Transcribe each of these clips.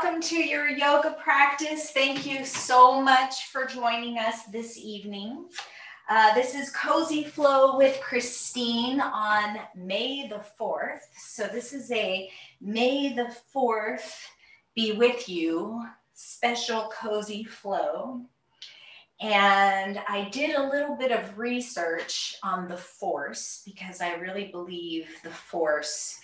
welcome to your yoga practice. Thank you so much for joining us this evening. This is Cozy Flow with Christine on May the 4th. So this is a May the 4th be with you special Cozy Flow. And I did a little bit of research on the force because I really believe the force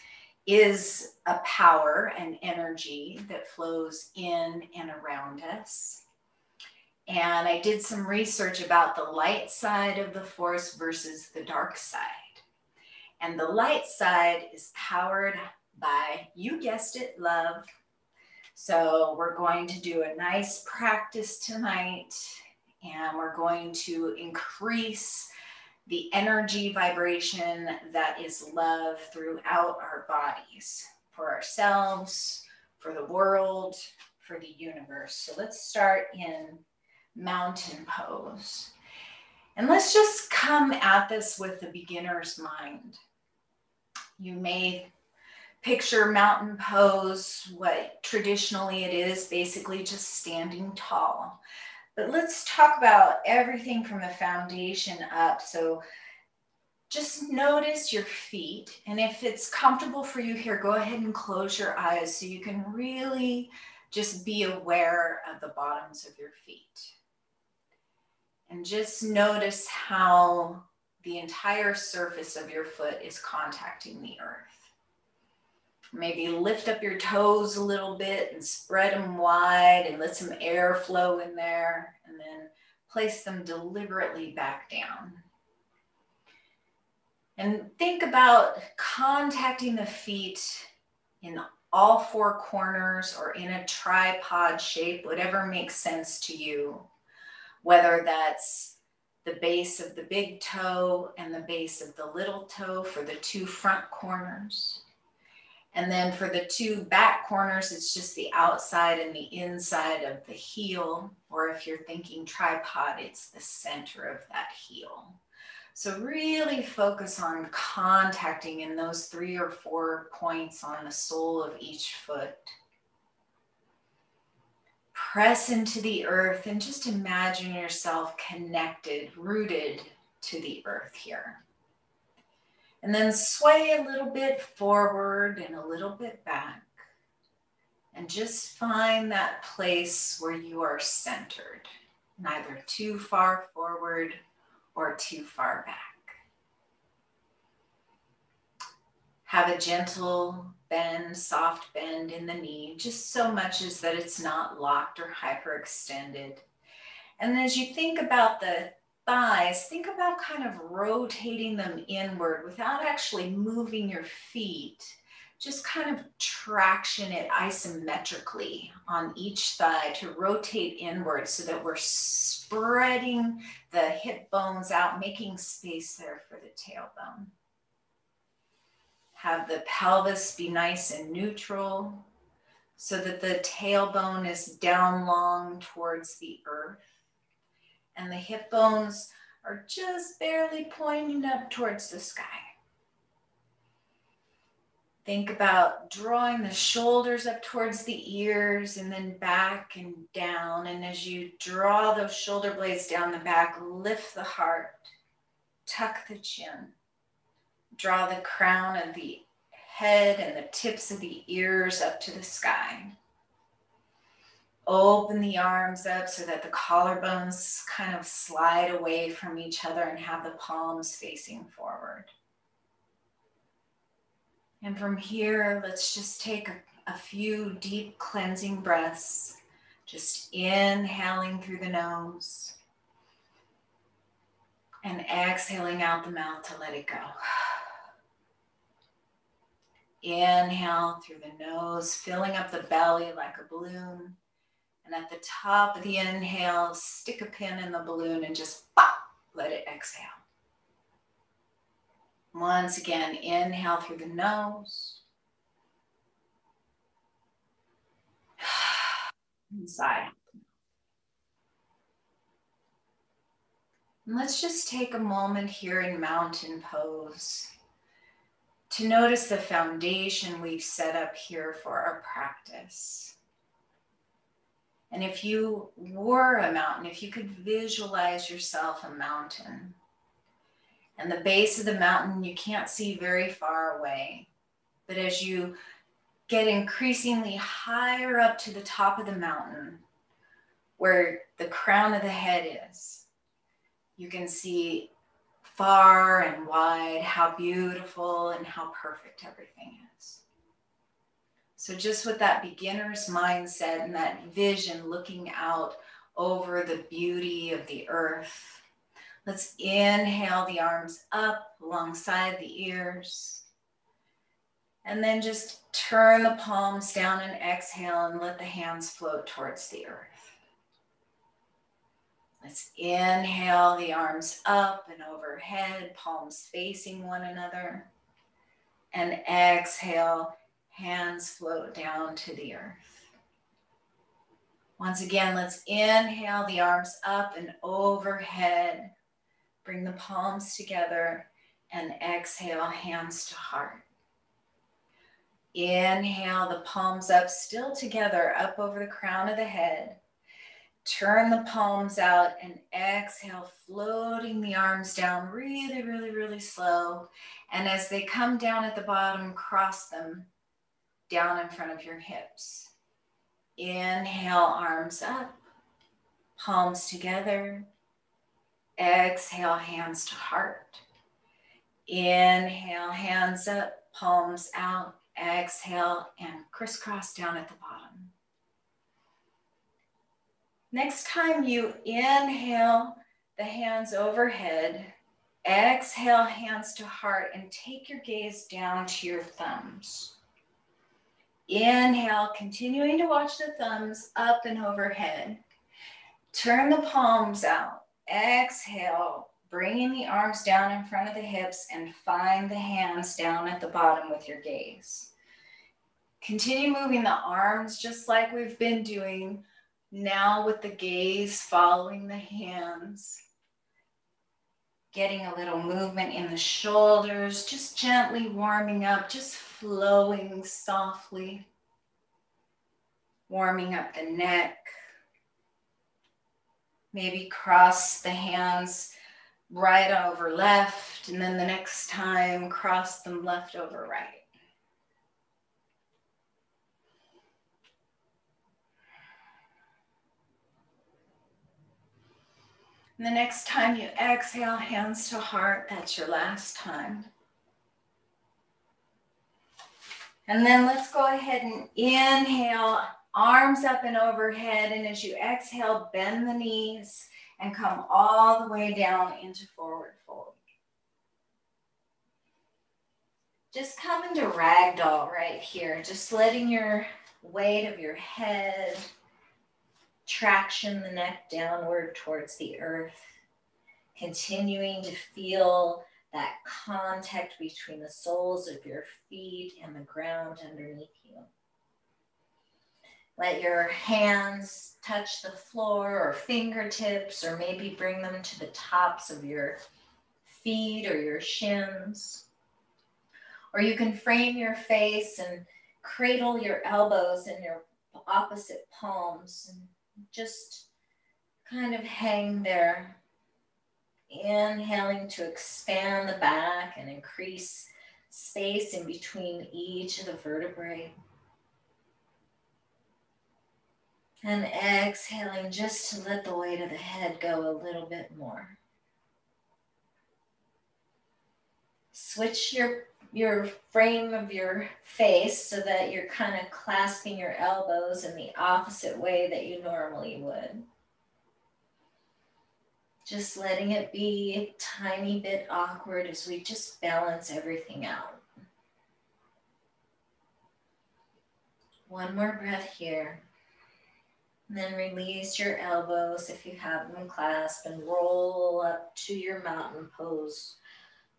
is a power and energy that flows in and around us. And I did some research about the light side of the force versus the dark side. And the light side is powered by, you guessed it, love. So we're going to do a nice practice tonight, and we're going to increase the energy vibration that is love throughout our bodies, for ourselves, for the world, for the universe. So let's start in mountain pose. And let's just come at this with the beginner's mind. You may picture mountain pose, what traditionally it is, basically just standing tall. But let's talk about everything from the foundation up. So just notice your feet. And if it's comfortable for you here, go ahead and close your eyes so you can really just be aware of the bottoms of your feet. And just notice how the entire surface of your foot is contacting the earth. Maybe lift up your toes a little bit and spread them wide and let some air flow in there, and then place them deliberately back down. And think about contacting the feet in all four corners or in a tripod shape, whatever makes sense to you, whether that's the base of the big toe and the base of the little toe for the two front corners. And then for the two back corners, it's just the outside and the inside of the heel. Or if you're thinking tripod, it's the center of that heel. So really focus on contacting in those 3 or 4 points on the sole of each foot. Press into the earth and just imagine yourself connected, rooted to the earth here. And then sway a little bit forward and a little bit back. And just find that place where you are centered, neither too far forward or too far back. Have a gentle bend, soft bend in the knee, just so much as that it's not locked or hyperextended. And as you think about the thighs, think about kind of rotating them inward without actually moving your feet. Just kind of traction it isometrically on each thigh to rotate inward so that we're spreading the hip bones out, making space there for the tailbone. Have the pelvis be nice and neutral so that the tailbone is down long towards the earth. And the hip bones are just barely pointing up towards the sky. Think about drawing the shoulders up towards the ears and then back and down. And as you draw those shoulder blades down the back, lift the heart, tuck the chin, draw the crown of the head and the tips of the ears up to the sky. Open the arms up so that the collarbones kind of slide away from each other and have the palms facing forward. And from here, let's just take a few deep cleansing breaths, just inhaling through the nose and exhaling out the mouth to let it go. Inhale through the nose, filling up the belly like a balloon. And at the top of the inhale, stick a pin in the balloon and just pop, let it exhale. Once again, inhale through the nose. Inside. And let's just take a moment here in mountain pose to notice the foundation we've set up here for our practice. And if you were a mountain, if you could visualize yourself a mountain, and the base of the mountain you can't see very far away, but as you get increasingly higher up to the top of the mountain, where the crown of the head is, you can see far and wide how beautiful and how perfect everything is. So just with that beginner's mindset and that vision looking out over the beauty of the earth, let's inhale the arms up alongside the ears. And then just turn the palms down and exhale and let the hands float towards the earth. Let's inhale the arms up and overhead, palms facing one another. And exhale, hands float down to the earth. Once again, let's inhale the arms up and overhead. Bring the palms together and exhale, hands to heart. Inhale the palms up, still together, up over the crown of the head. Turn the palms out and exhale, floating the arms down really, really, really slow. And as they come down at the bottom, cross them down in front of your hips. Inhale, arms up, palms together. Exhale, hands to heart. Inhale, hands up, palms out. Exhale, and crisscross down at the bottom. Next time you inhale the hands overhead, exhale, hands to heart, and take your gaze down to your thumbs. Inhale, continuing to watch the thumbs up and overhead. Turn the palms out. Exhale, bringing the arms down in front of the hips and find the hands down at the bottom with your gaze. Continue moving the arms just like we've been doing, now with the gaze following the hands. Getting a little movement in the shoulders, just gently warming up, just flowing softly. Warming up the neck. Maybe cross the hands right over left, and then the next time cross them left over right. And the next time you exhale, hands to heart, that's your last time. And then let's go ahead and inhale, arms up and overhead. And as you exhale, bend the knees and come all the way down into forward fold. Just come into ragdoll right here. Just letting your weight of your head traction the neck downward towards the earth, continuing to feel that contact between the soles of your feet and the ground underneath you. Let your hands touch the floor or fingertips, or maybe bring them to the tops of your feet or your shins. Or you can frame your face and cradle your elbows in your opposite palms and just kind of hang there, inhaling to expand the back and increase space in between each of the vertebrae. And exhaling just to let the weight of the head go a little bit more. Switch your frame of your face so that you're kind of clasping your elbows in the opposite way that you normally would. Just letting it be a tiny bit awkward as we just balance everything out. One more breath here. And then release your elbows if you have them clasped and roll up to your mountain pose.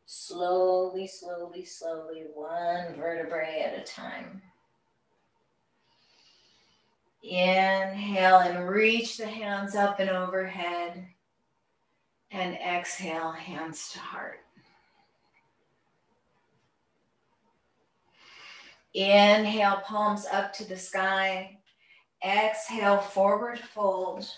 Slowly, slowly, slowly, one vertebrae at a time. Inhale and reach the hands up and overhead. And exhale, hands to heart. Inhale, palms up to the sky. Exhale, forward fold.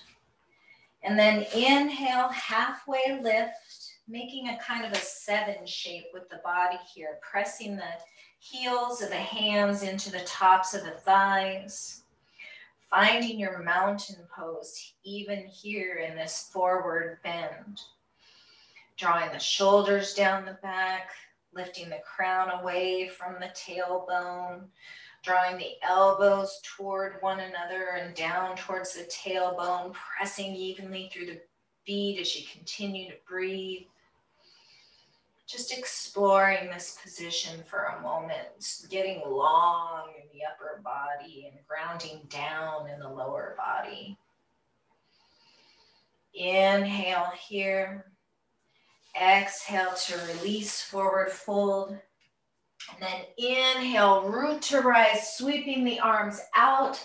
And then inhale, halfway lift, making a kind of a 7 shape with the body here, pressing the heels of the hands into the tops of the thighs, finding your mountain pose even here in this forward bend. Drawing the shoulders down the back, lifting the crown away from the tailbone, drawing the elbows toward one another and down towards the tailbone, pressing evenly through the feet as you continue to breathe. Just exploring this position for a moment, getting long in the upper body and grounding down in the lower body. Inhale here. Exhale to release, forward fold. And then inhale, root to rise, sweeping the arms out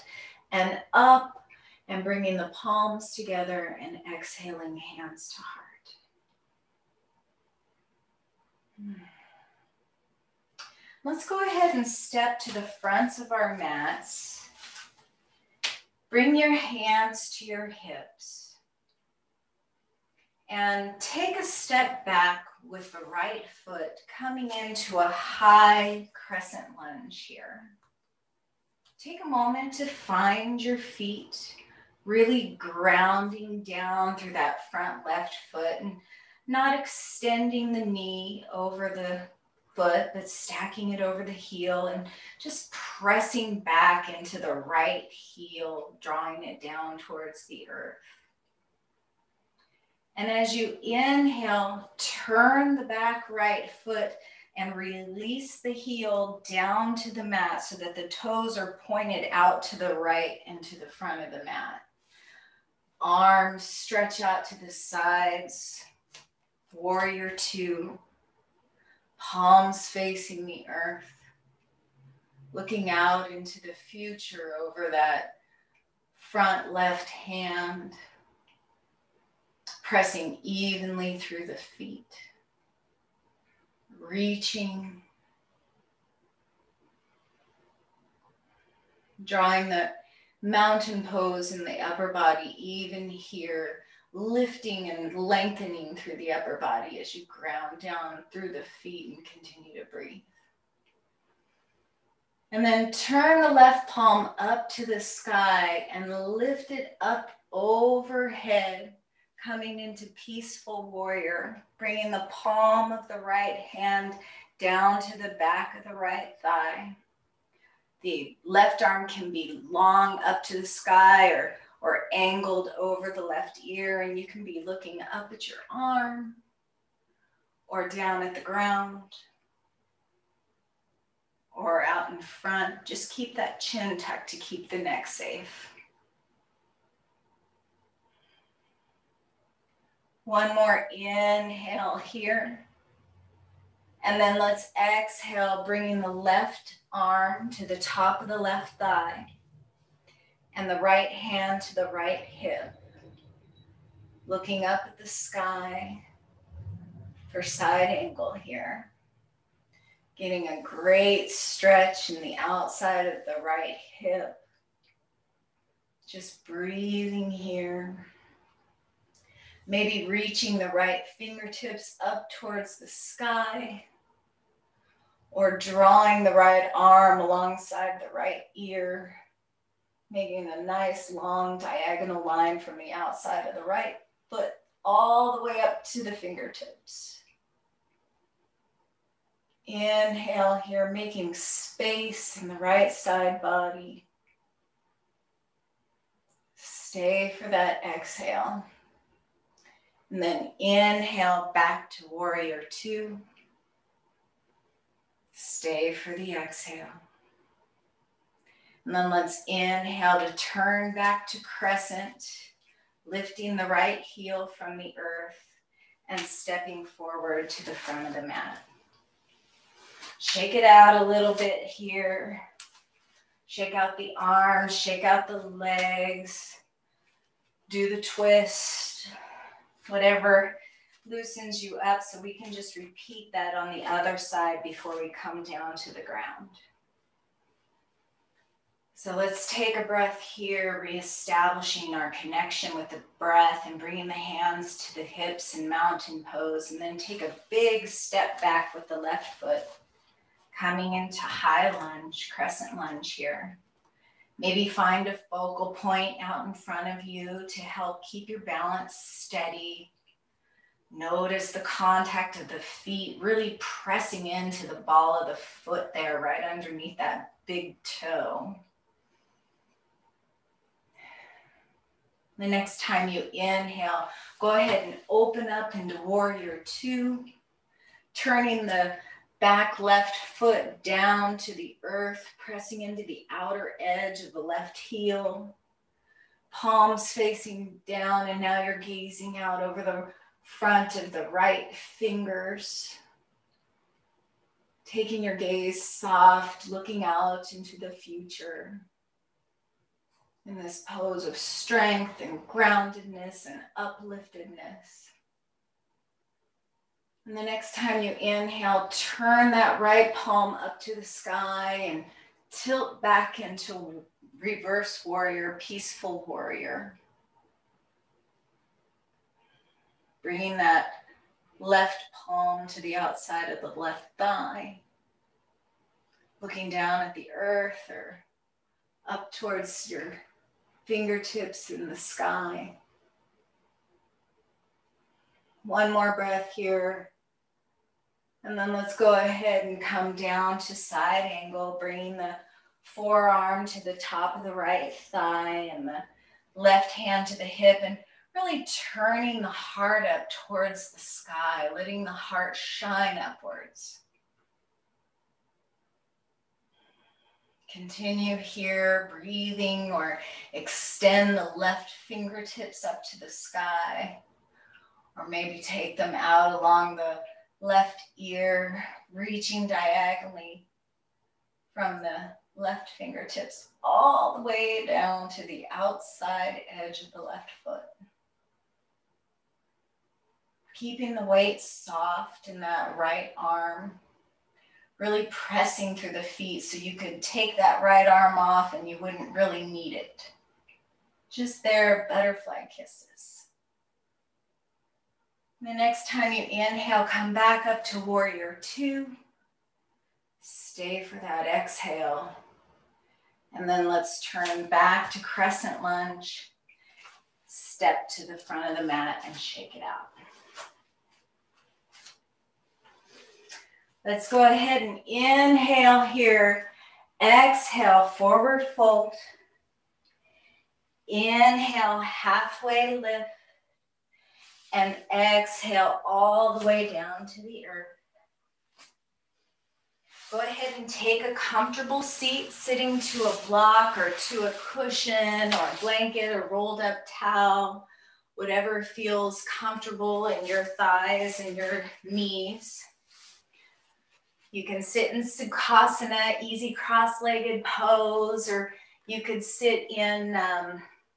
and up and bringing the palms together and exhaling, hands to heart. Let's go ahead and step to the fronts of our mats. Bring your hands to your hips and take a step back with the right foot coming into a high crescent lunge here. Take a moment to find your feet, really grounding down through that front left foot and not extending the knee over the foot, but stacking it over the heel and just pressing back into the right heel, drawing it down towards the earth. And as you inhale, turn the back right foot and release the heel down to the mat so that the toes are pointed out to the right and to the front of the mat. Arms stretch out to the sides. Warrior two. Palms facing the earth. Looking out into the future over that front left hand. Pressing evenly through the feet, reaching, drawing the mountain pose in the upper body even here, lifting and lengthening through the upper body as you ground down through the feet and continue to breathe. And then turn the left palm up to the sky and lift it up overhead, coming into peaceful warrior, bringing the palm of the right hand down to the back of the right thigh. The left arm can be long up to the sky or angled over the left ear, and you can be looking up at your arm or down at the ground or out in front. Just keep that chin tucked to keep the neck safe. One more inhale here. And then let's exhale, bringing the left arm to the top of the left thigh and the right hand to the right hip. Looking up at the sky for side angle here. Getting a great stretch in the outside of the right hip. Just breathing here. Maybe reaching the right fingertips up towards the sky or drawing the right arm alongside the right ear, making a nice long diagonal line from the outside of the right foot all the way up to the fingertips. Inhale here, making space in the right side body. Stay for that exhale. And then inhale back to warrior two. Stay for the exhale. And then let's inhale to turn back to crescent, lifting the right heel from the earth and stepping forward to the front of the mat. Shake it out a little bit here. Shake out the arms, shake out the legs. Do the twist. Whatever loosens you up, so we can just repeat that on the other side before we come down to the ground. So let's take a breath here, reestablishing our connection with the breath and bringing the hands to the hips in mountain pose, and then take a big step back with the left foot, coming into high lunge, crescent lunge here. Maybe find a focal point out in front of you to help keep your balance steady. Notice the contact of the feet really pressing into the ball of the foot there, right underneath that big toe. The next time you inhale, go ahead and open up into warrior two, turning the back left foot down to the earth, pressing into the outer edge of the left heel, palms facing down, and now you're gazing out over the front of the right fingers, taking your gaze soft, looking out into the future. In this pose of strength and groundedness and upliftedness. And the next time you inhale, turn that right palm up to the sky and tilt back into reverse warrior, peaceful warrior. Bringing that left palm to the outside of the left thigh. Looking down at the earth or up towards your fingertips in the sky. One more breath here. And then let's go ahead and come down to side angle, bringing the forearm to the top of the right thigh and the left hand to the hip, and really turning the heart up towards the sky, letting the heart shine upwards. Continue here, breathing, or extend the left fingertips up to the sky, or maybe take them out along the left ear, reaching diagonally from the left fingertips all the way down to the outside edge of the left foot. Keeping the weight soft in that right arm, really pressing through the feet so you could take that right arm off and you wouldn't really need it. Just there, butterfly kisses. The next time you inhale, come back up to warrior two. Stay for that exhale. And then let's turn back to crescent lunge. Step to the front of the mat and shake it out. Let's go ahead and inhale here. Exhale, forward fold. Inhale, halfway lift. And exhale all the way down to the earth. Go ahead and take a comfortable seat, sitting to a block or to a cushion or a blanket or rolled up towel, whatever feels comfortable in your thighs and your knees. You can sit in Sukhasana, easy cross-legged pose, or you could sit in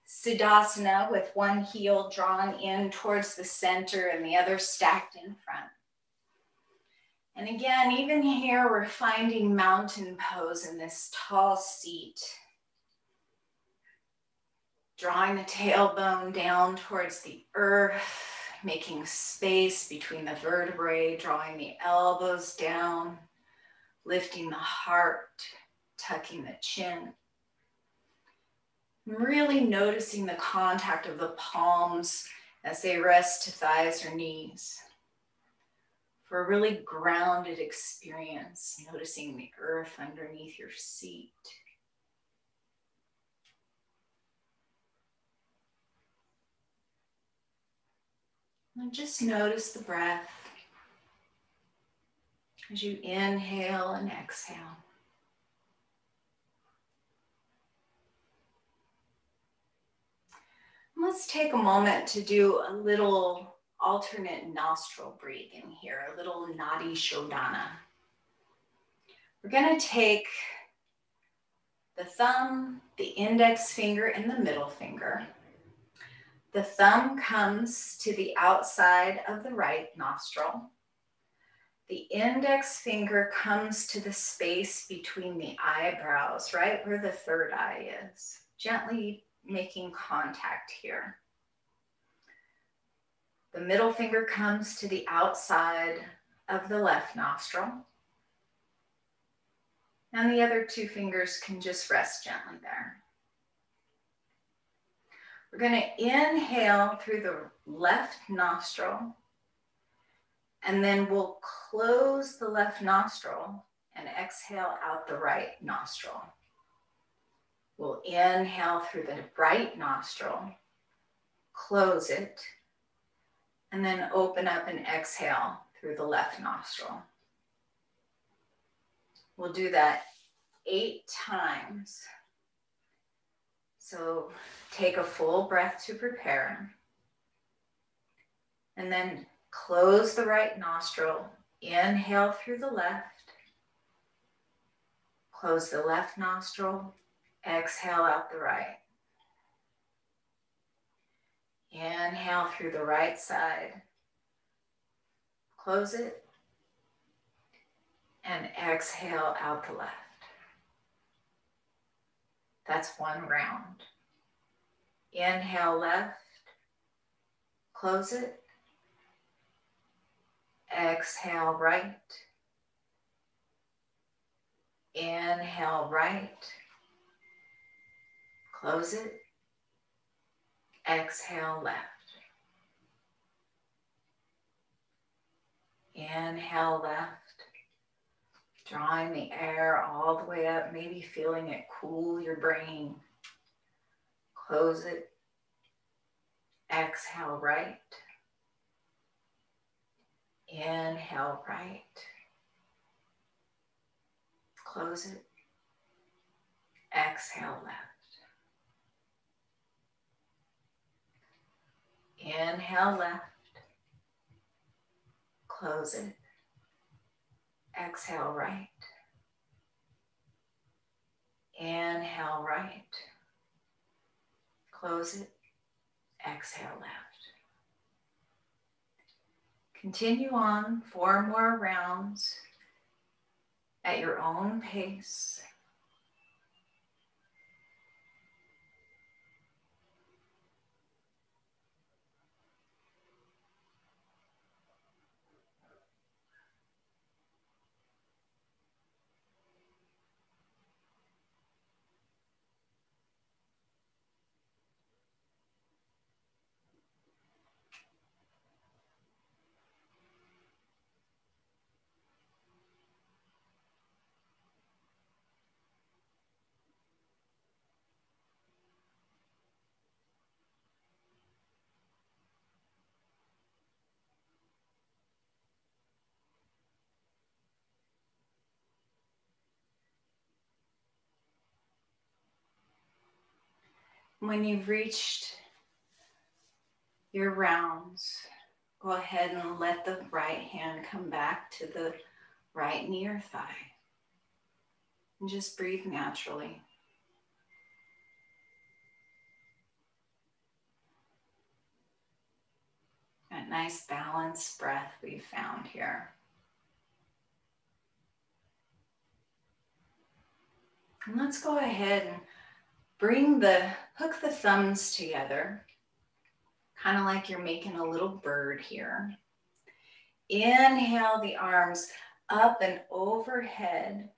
Siddhasana with one heel drawn in towards the center and the other stacked in front. And again, even here, we're finding mountain pose in this tall seat. Drawing the tailbone down towards the earth, making space between the vertebrae, drawing the elbows down, lifting the heart, tucking the chin. Really noticing the contact of the palms as they rest to thighs or knees. For a really grounded experience, noticing the earth underneath your seat. And just notice the breath as you inhale and exhale. Let's take a moment to do a little alternate nostril breathing here, a little Nadi Shodhana. We're going to take the thumb, the index finger, and the middle finger. The thumb comes to the outside of the right nostril. The index finger comes to the space between the eyebrows, right where the third eye is. Gently making contact here. The middle finger comes to the outside of the left nostril. And the other two fingers can just rest gently there. We're going to inhale through the left nostril, and then we'll close the left nostril and exhale out the right nostril. We'll inhale through the right nostril, close it, and then open up and exhale through the left nostril. We'll do that 8 times. So take a full breath to prepare. And then close the right nostril, inhale through the left, close the left nostril, exhale out the right. Inhale through the right side, close it, and exhale out the left. That's one round. Inhale left, close it, exhale right, inhale right, close it, exhale left. Inhale left, drawing the air all the way up, maybe feeling it cool your brain. Close it, exhale right, inhale right, close it, exhale left. Inhale left, close it, exhale right, inhale right, close it, exhale left. Continue on 4 more rounds at your own pace. When you've reached your rounds, go ahead and let the right hand come back to the right knee or thigh. And just breathe naturally. That nice balanced breath we've found here. And let's go ahead and hook the thumbs together, kind of like you're making a little bird here. Inhale the arms up and overhead.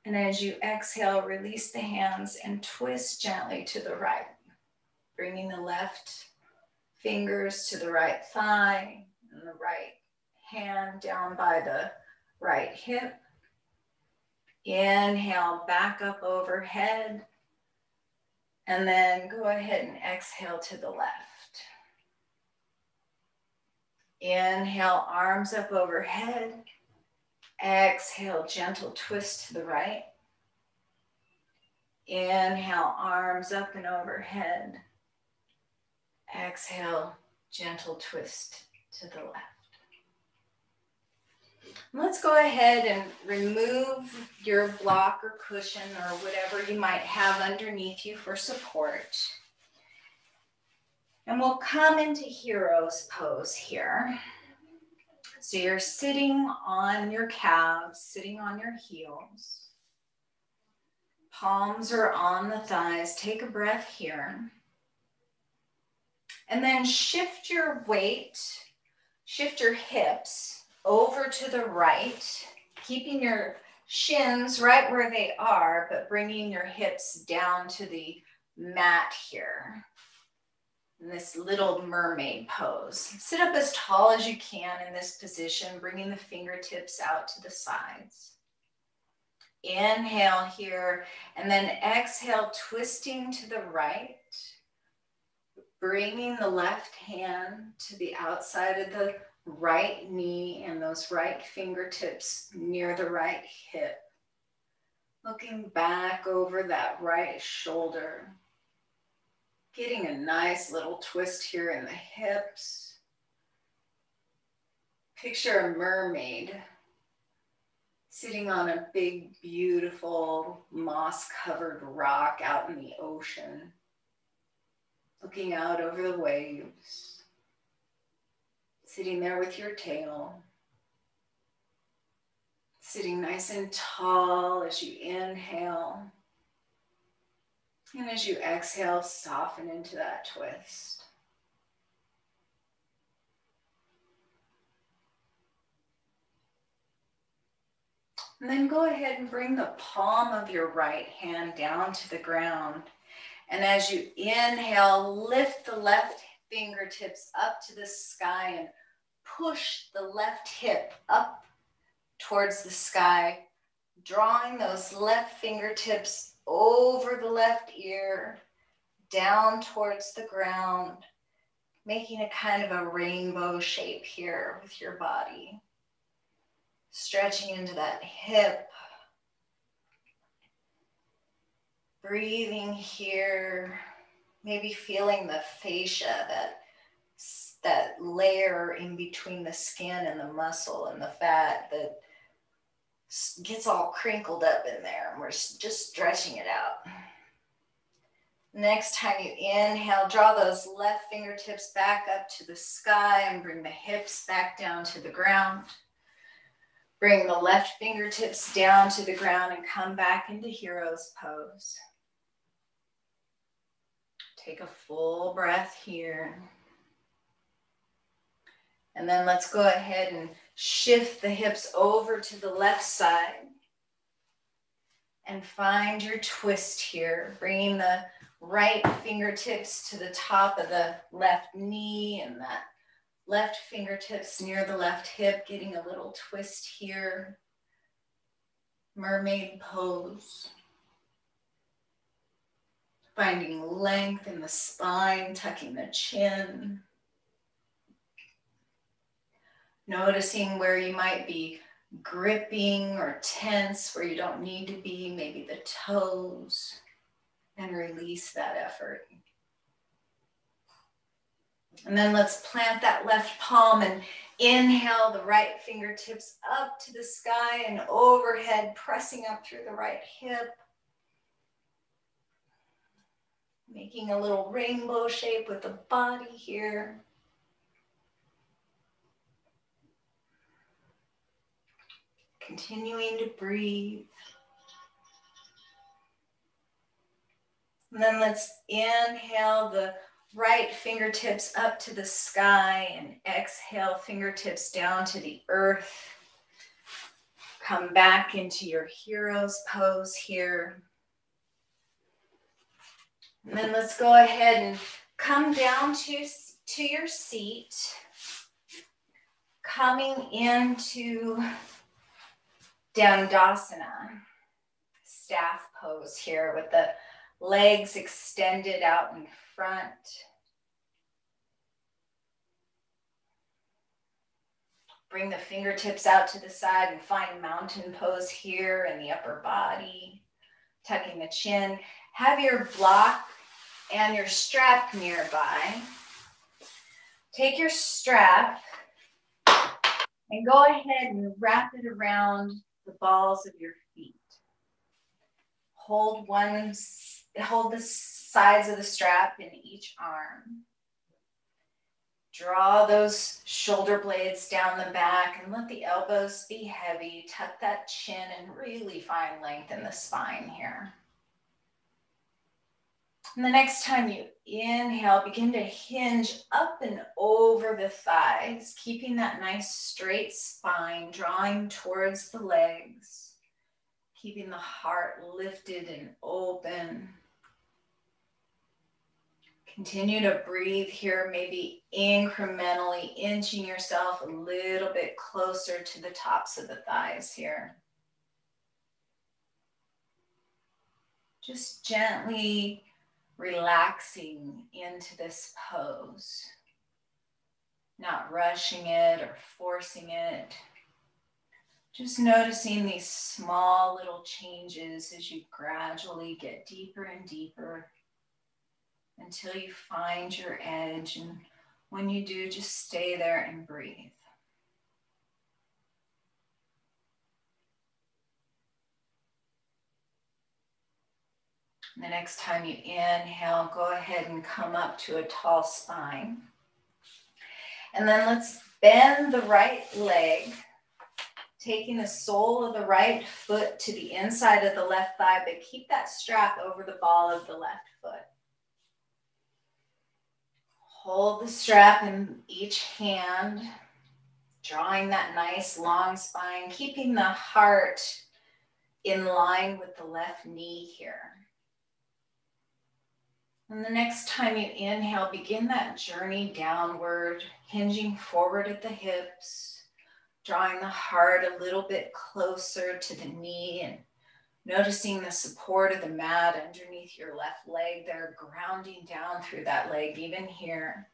And as you exhale, release the hands and twist gently to the right, bringing the left fingers to the right thigh and the right hand down by the right hip. Inhale back up overhead. And then go ahead and exhale to the left. Inhale, arms up overhead. Exhale, gentle twist to the right. Inhale, arms up and overhead. Exhale, gentle twist to the left. Let's go ahead and remove your block or cushion or whatever you might have underneath you for support. And we'll come into hero's pose here. So you're sitting on your calves, sitting on your heels. Palms are on the thighs. Take a breath here. And then shift your weight, shift your hips over to the right, keeping your shins right where they are, but bringing your hips down to the mat here. In this little mermaid pose. Sit up as tall as you can in this position, bringing the fingertips out to the sides. Inhale here, and then exhale, twisting to the right, bringing the left hand to the outside of the right knee and those right fingertips near the right hip. Looking back over that right shoulder. Getting a nice little twist here in the hips. Picture a mermaid sitting on a big, beautiful, moss-covered rock out in the ocean, looking out over the waves, sitting there with your tail, sitting nice and tall as you inhale. And as you exhale, soften into that twist. And then go ahead and bring the palm of your right hand down to the ground. And as you inhale, lift the left fingertips up to the sky and push the left hip up towards the sky, drawing those left fingertips over the left ear, down towards the ground, making a kind of a rainbow shape here with your body. Stretching into that hip. Breathing here, maybe feeling the fascia, that layer in between the skin and the muscle and the fat that gets all crinkled up in there, and we're just stretching it out. Next time you inhale, draw those left fingertips back up to the sky and bring the hips back down to the ground. Bring the left fingertips down to the ground and come back into hero's pose. Take a full breath here. And then let's go ahead and shift the hips over to the left side. And find your twist here, bringing the right fingertips to the top of the left knee and that left fingertips near the left hip, getting a little twist here. Mermaid pose. Finding length in the spine, tucking the chin. Noticing where you might be gripping or tense, where you don't need to be, maybe the toes, and release that effort. And then let's plant that left palm and inhale the right fingertips up to the sky and overhead, pressing up through the right hip. Making a little rainbow shape with the body here. Continuing to breathe. And then let's inhale the right fingertips up to the sky and exhale fingertips down to the earth. Come back into your hero's pose here. And then let's go ahead and come down to your seat. Coming into Dandasana, staff pose here with the legs extended out in front. Bring the fingertips out to the side and find mountain pose here in the upper body, tucking the chin. Have your block and your strap nearby. Take your strap and go ahead and wrap it around the balls of your feet. Hold the sides of the strap in each arm. Draw those shoulder blades down the back and let the elbows be heavy. Tuck that chin and really find length in the spine here. And the next time you inhale, begin to hinge up and over the thighs, keeping that nice straight spine, drawing towards the legs, keeping the heart lifted and open. Continue to breathe here, maybe incrementally inching yourself a little bit closer to the tops of the thighs here. Just gently relaxing into this pose, not rushing it or forcing it. Just noticing these small little changes as you gradually get deeper and deeper until you find your edge. And when you do, just stay there and breathe. And the next time you inhale, go ahead and come up to a tall spine. And then let's bend the right leg, taking the sole of the right foot to the inside of the left thigh, but keep that strap over the ball of the left foot. Hold the strap in each hand, drawing that nice long spine, keeping the heart in line with the left knee here. And the next time you inhale, begin that journey downward, hinging forward at the hips, drawing the heart a little bit closer to the knee and noticing the support of the mat underneath your left leg there, grounding down through that leg, even here.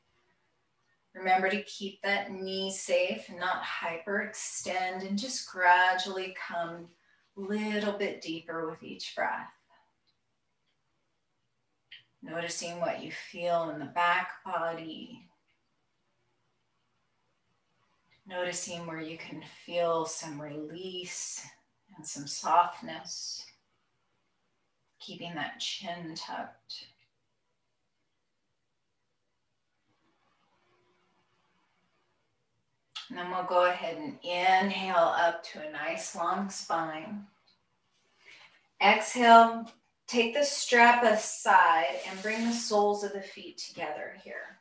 Remember to keep that knee safe and not hyperextend, and just gradually come a little bit deeper with each breath. Noticing what you feel in the back body. Noticing where you can feel some release and some softness. Keeping that chin tucked. And then we'll go ahead and inhale up to a nice long spine. Exhale, take the strap aside and bring the soles of the feet together here.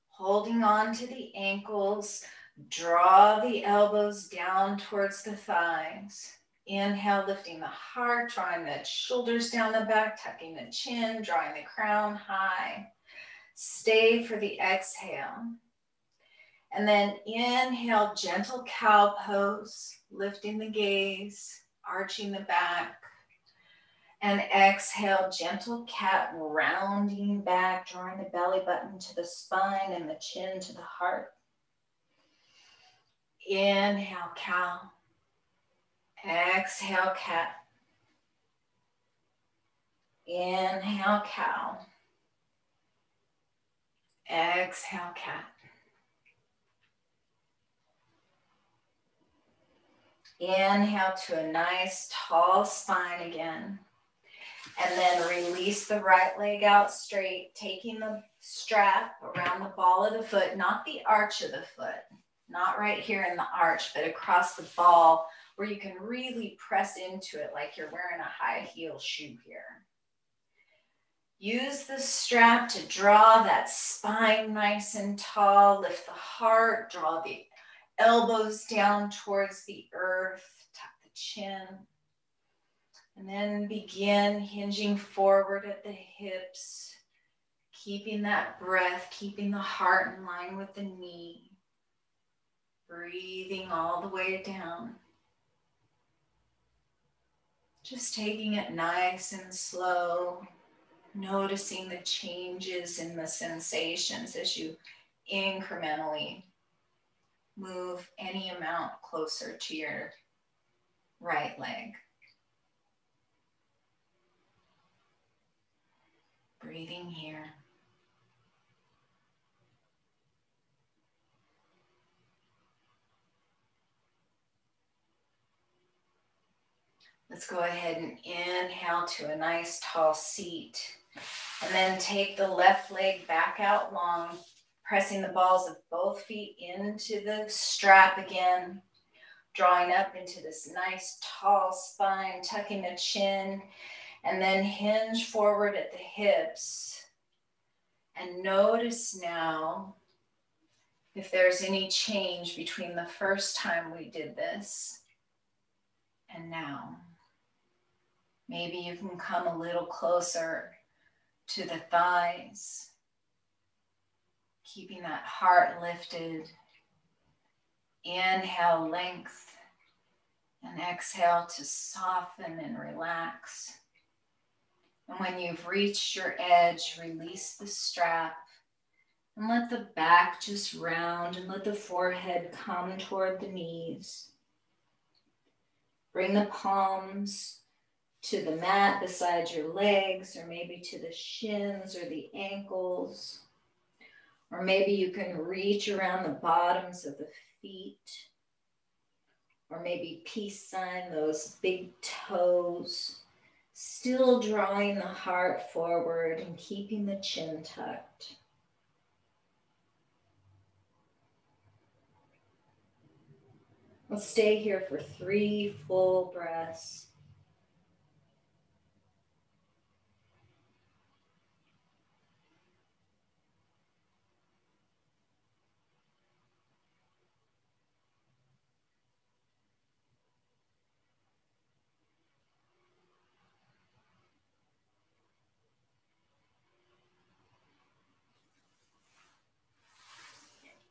Holding on to the ankles, draw the elbows down towards the thighs. Inhale, lifting the heart, drawing the shoulders down the back, tucking the chin, drawing the crown high. Stay for the exhale. And then inhale, gentle cow pose, lifting the gaze, arching the back. And exhale, gentle cat, rounding back, drawing the belly button to the spine and the chin to the heart. Inhale, cow. Exhale, cat. Inhale, cow. Exhale, cat. Inhale to a nice tall spine again. And then release the right leg out straight, taking the strap around the ball of the foot, not the arch of the foot, not right here in the arch, but across the ball where you can really press into it like you're wearing a high heel shoe here. Use the strap to draw that spine nice and tall, lift the heart, draw the elbows down towards the earth, tuck the chin. And then begin hinging forward at the hips, keeping that breath, keeping the heart in line with the knee. Breathing all the way down. Just taking it nice and slow, noticing the changes in the sensations as you incrementally move any amount closer to your right leg. Breathing here. Let's go ahead and inhale to a nice tall seat. And then take the left leg back out long. Pressing the balls of both feet into the strap again. Drawing up into this nice tall spine, tucking the chin, and then hinge forward at the hips. And notice now if there's any change between the first time we did this and now. Maybe you can come a little closer to the thighs, keeping that heart lifted. Inhale, length, and exhale to soften and relax. And when you've reached your edge, release the strap and let the back just round and let the forehead come toward the knees. Bring the palms to the mat beside your legs, or maybe to the shins or the ankles. Or maybe you can reach around the bottoms of the feet. Or maybe peace sign those big toes. Still drawing the heart forward and keeping the chin tucked. We'll stay here for 3 full breaths.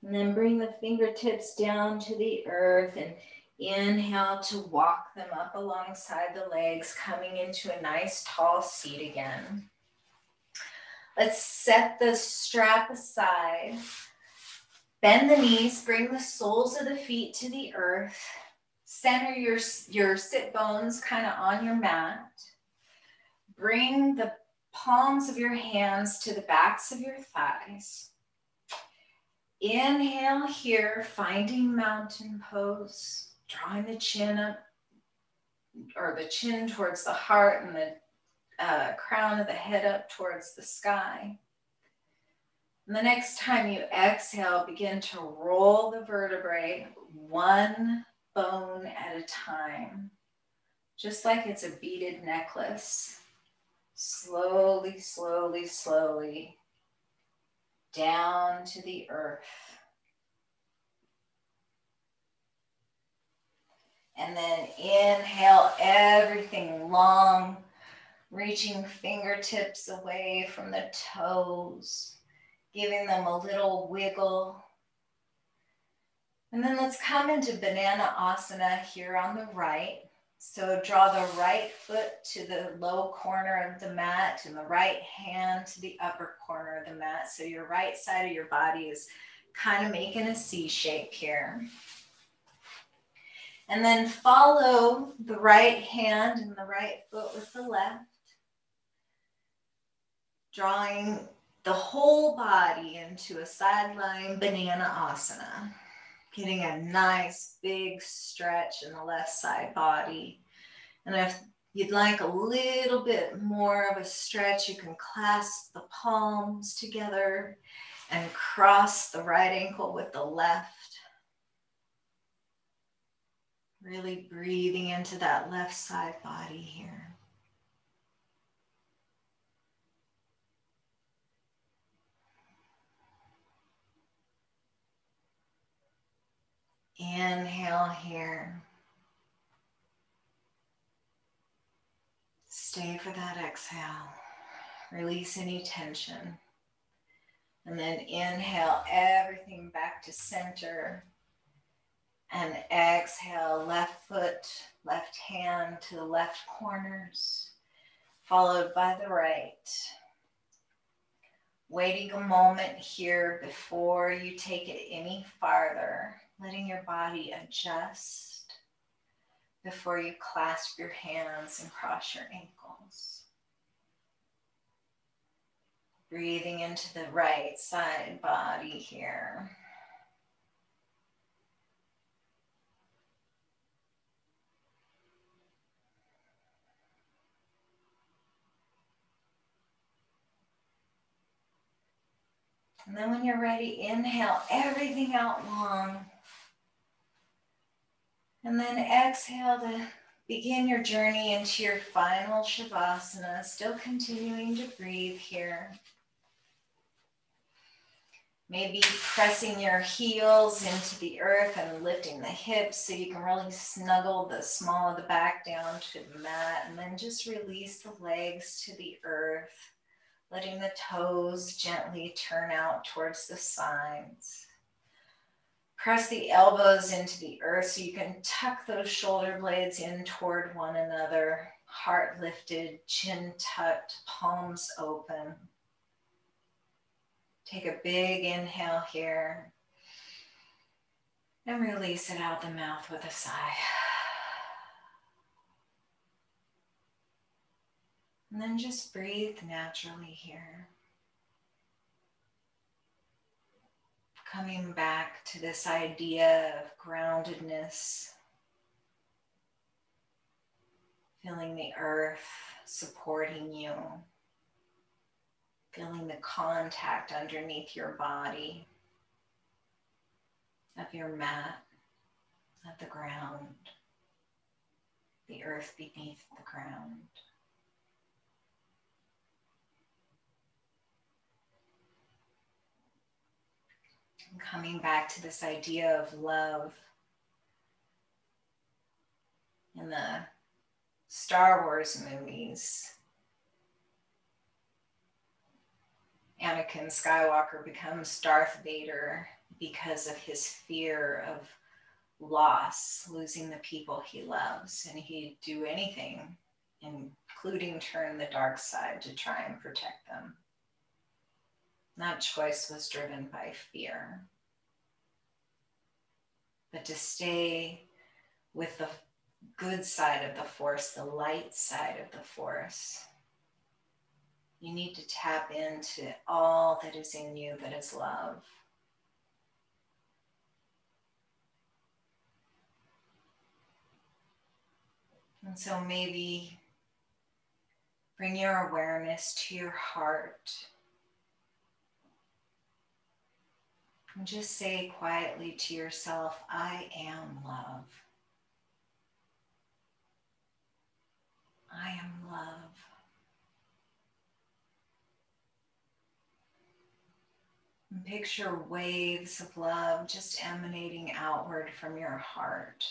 And then bring the fingertips down to the earth and inhale to walk them up alongside the legs, coming into a nice tall seat again. Let's set the strap aside. Bend the knees, bring the soles of the feet to the earth. Center your sit bones kind of on your mat. Bring the palms of your hands to the backs of your thighs. Inhale here, finding mountain pose, drawing the chin up, or the chin towards the heart and the crown of the head up towards the sky. And the next time you exhale, begin to roll the vertebrae one bone at a time, just like it's a beaded necklace. Slowly, slowly, slowly, down to the earth. And then inhale everything long, reaching fingertips away from the toes, giving them a little wiggle. And then let's come into Banana Asana here on the right. So draw the right foot to the low corner of the mat and the right hand to the upper corner of the mat. So your right side of your body is kind of making a C shape here. And then follow the right hand and the right foot with the left. Drawing the whole body into a sideline Banana Asana. Getting a nice big stretch in the left side body. And if you'd like a little bit more of a stretch, you can clasp the palms together and cross the right ankle with the left. Really breathing into that left side body here. Inhale here. Stay for that exhale. Release any tension. And then inhale everything back to center. And exhale, left foot, left hand to the left corners, followed by the right. Waiting a moment here before you take it any farther, letting your body adjust before you clasp your hands and cross your ankles. Breathing into the right side body here. And then when you're ready, inhale everything out long. And then exhale to begin your journey into your final Shavasana, still continuing to breathe here. Maybe pressing your heels into the earth and lifting the hips so you can really snuggle the small of the back down to the mat, and then just release the legs to the earth, letting the toes gently turn out towards the sides. Press the elbows into the earth so you can tuck those shoulder blades in toward one another, heart lifted, chin tucked, palms open. Take a big inhale here and release it out the mouth with a sigh. And then just breathe naturally here. Coming back to this idea of groundedness, feeling the earth supporting you, feeling the contact underneath your body, of your mat, of the ground, the earth beneath the ground. And coming back to this idea of love. In the Star Wars movies, Anakin Skywalker becomes Darth Vader because of his fear of loss, losing the people he loves, and he'd do anything, including turn the dark side to try and protect them. That choice was driven by fear. But to stay with the good side of the force, the light side of the force, you need to tap into all that is in you that is love. And so maybe bring your awareness to your heart and just say quietly to yourself, I am love. I am love. And picture waves of love just emanating outward from your heart,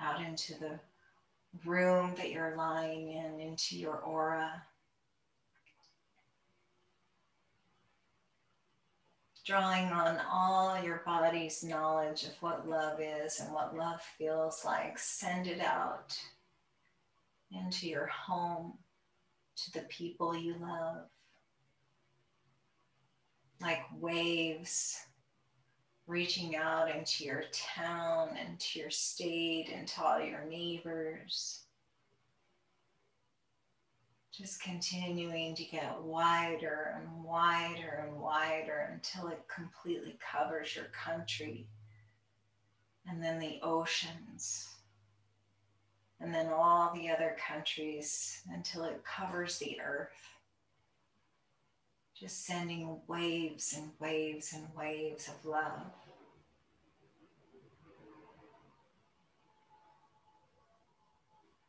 out into the room that you're lying in, into your aura. Drawing on all your body's knowledge of what love is and what love feels like. Send it out into your home, to the people you love, like waves reaching out into your town, into your state, into all your neighbors. Just continuing to get wider and wider and wider until it completely covers your country, and then the oceans, and then all the other countries until it covers the earth. Just sending waves and waves and waves of love.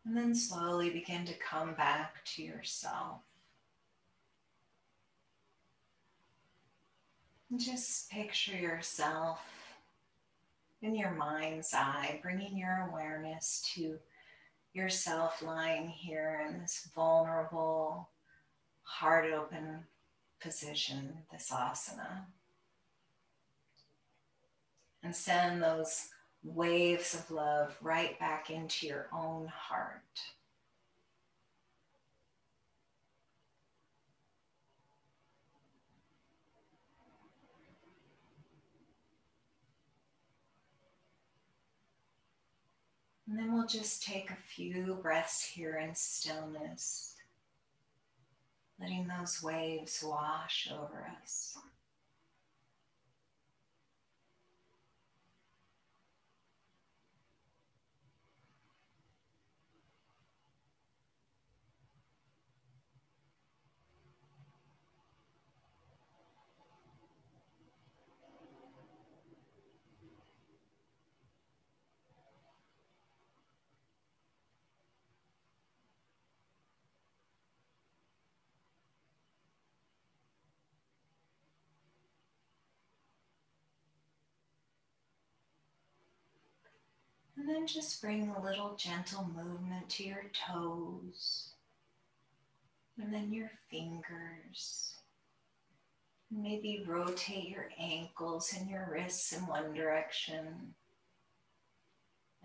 And then slowly begin to come back to yourself. And just picture yourself in your mind's eye, bringing your awareness to yourself lying here in this vulnerable, heart open position, this asana. And send those waves of love right back into your own heart. And then we'll just take a few breaths here in stillness, letting those waves wash over us. And then just bring a little gentle movement to your toes. And then your fingers. Maybe rotate your ankles and your wrists in one direction.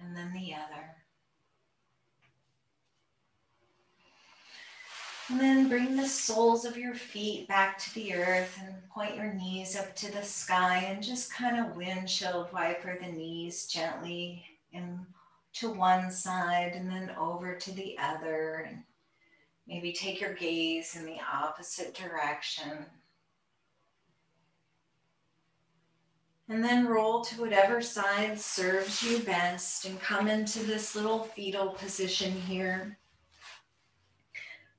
And then the other. And then bring the soles of your feet back to the earth and point your knees up to the sky and just kind of windshield wiper the knees gently in to one side and then over to the other. And maybe take your gaze in the opposite direction. And then roll to whatever side serves you best and come into this little fetal position here.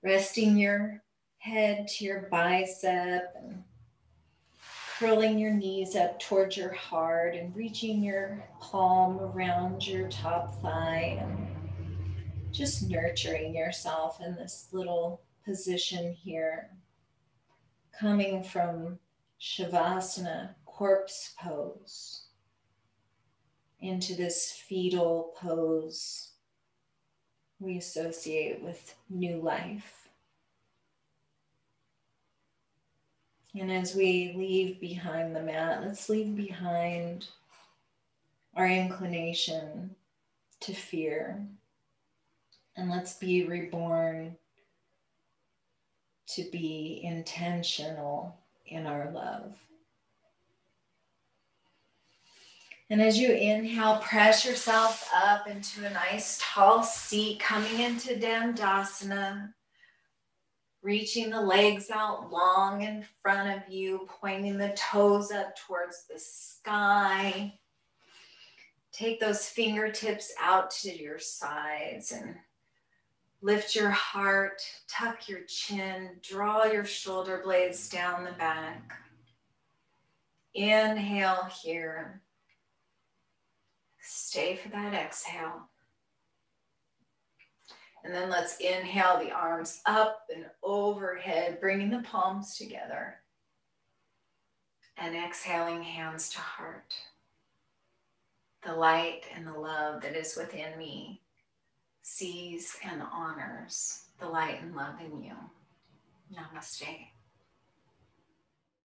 Resting your head to your bicep and curling your knees up towards your heart and reaching your palm around your top thigh and just nurturing yourself in this little position here. Coming from Shavasana, corpse pose, into this fetal pose we associate with new life. And as we leave behind the mat, let's leave behind our inclination to fear. And let's be reborn to be intentional in our love. And as you inhale, press yourself up into a nice tall seat, coming into Dandasana. Reaching the legs out long in front of you, pointing the toes up towards the sky. Take those fingertips out to your sides and lift your heart, tuck your chin, draw your shoulder blades down the back. Inhale here. Stay for that exhale. And then let's inhale the arms up and overhead, bringing the palms together. And exhaling hands to heart. The light and the love that is within me sees and honors the light and love in you. Namaste.